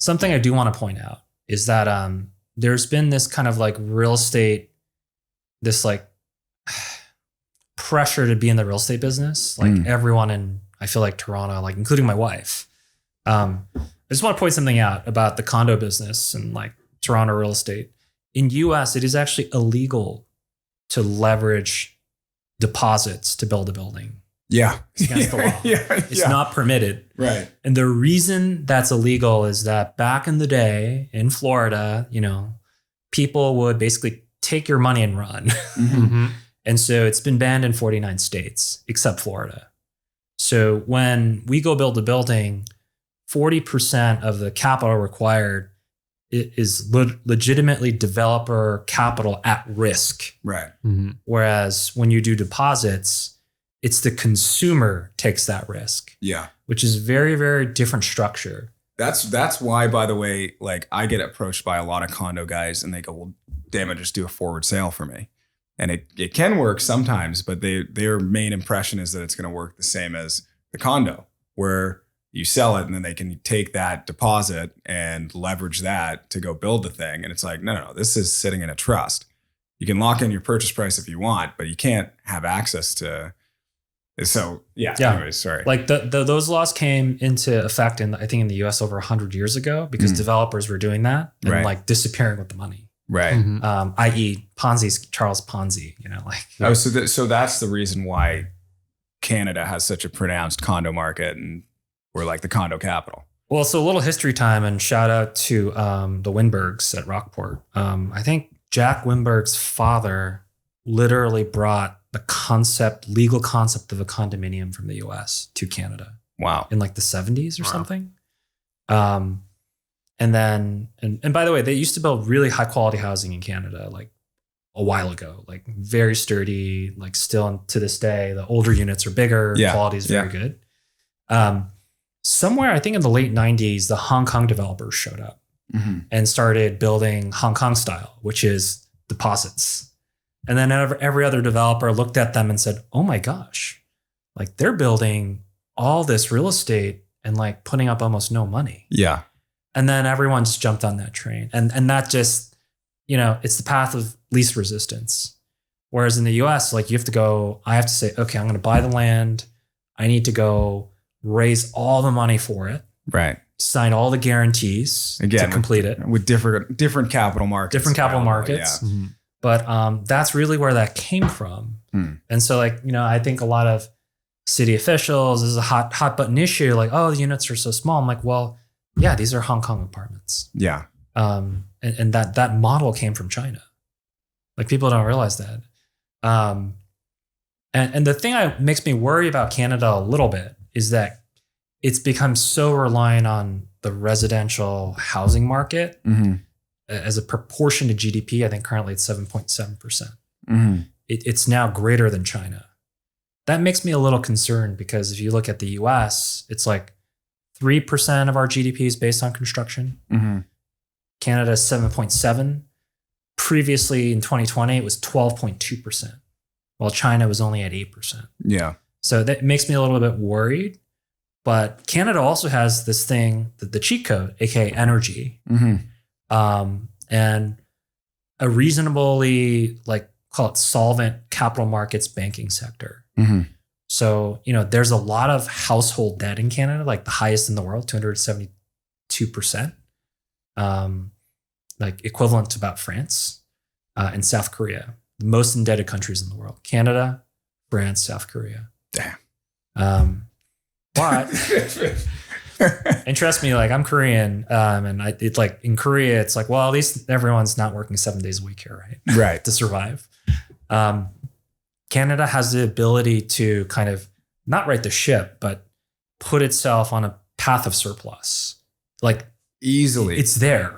something I do want to point out is that there's been this kind of like real estate, this like pressure to be in the real estate business. Like everyone in, I feel like Toronto, like including my wife. I just want to point something out about the condo business and like Toronto real estate. In US, it is actually illegal to leverage deposits to build a building. Yeah. It's against the law. It's not permitted. Right. And the reason that's illegal is that back in the day in Florida, you know, people would basically take your money and run. And so it's been banned in 49 states, except Florida. So when we go build a building, 40% of the capital required is legitimately developer capital at risk. Right. Whereas when you do deposits, it's the consumer takes that risk. Yeah. Which is very, very different structure. That's why, by the way, like I get approached by a lot of condo guys and they go, well, damn it, just do a forward sale for me. And it can work sometimes, but their main impression is that it's going to work the same as the condo, where you sell it and then they can take that deposit and leverage that to go build the thing. And it's like, no, this is sitting in a trust. You can lock in your purchase price if you want, but you can't have access to. So yeah. Anyways, sorry. Like those laws came into effect I think in the US over 100 years ago because developers were doing that and like disappearing with the money. Right. I.e. Charles Ponzi, you know, like. Oh, so that's the reason why Canada has such a pronounced condo market and we're like the condo capital. Well, so a little history time and shout out to the Winbergs at Rockport. I think Jack Winberg's father literally brought the legal concept of a condominium from the US to Canada. Wow. In like the 70s or something. And then, and by the way, they used to build really high quality housing in Canada, like a while ago, like very sturdy, like still to this day, the older units are bigger, quality is very good. Somewhere, I think in the late 90s, the Hong Kong developers showed up and started building Hong Kong style, which is deposits. And then every other developer looked at them and said, oh my gosh, like they're building all this real estate and like putting up almost no money. Yeah. And then everyone just jumped on that train. And that just, you know, it's the path of least resistance. Whereas in the US, like I have to say, okay, I'm going to buy the land. I need to go raise all the money for it. Right. Sign all the guarantees to complete it. With different capital markets. Different capital markets. Yeah. But that's really where that came from. And so like, you know, I think a lot of city officials, this is a hot button issue. Like, oh, the units are so small. I'm like, well, yeah, these are Hong Kong apartments. Yeah. And that model came from China. Like people don't realize that. And the thing that makes me worry about Canada a little bit is that it's become so reliant on the residential housing market as a proportion to GDP. I think currently it's 7.7%. It's now greater than China. That makes me a little concerned because if you look at the US, it's like 3% of our GDP is based on construction. Canada is 7.7. Previously in 2020, it was 12.2%, while China was only at 8%. Yeah. So that makes me a little bit worried. But Canada also has this thing, the cheat code, aka energy, and a reasonably, like, call it solvent capital markets banking sector. So, you know, there's a lot of household debt in Canada, like the highest in the world, 272%, like equivalent to about France and South Korea, the most indebted countries in the world. Canada, France, South Korea. Damn. But and trust me, like I'm Korean, and it's like in Korea, it's like, well, at least everyone's not working 7 days a week here, right? Right. To survive. Canada has the ability to kind of not right the ship, but put itself on a path of surplus. Like easily. It's there.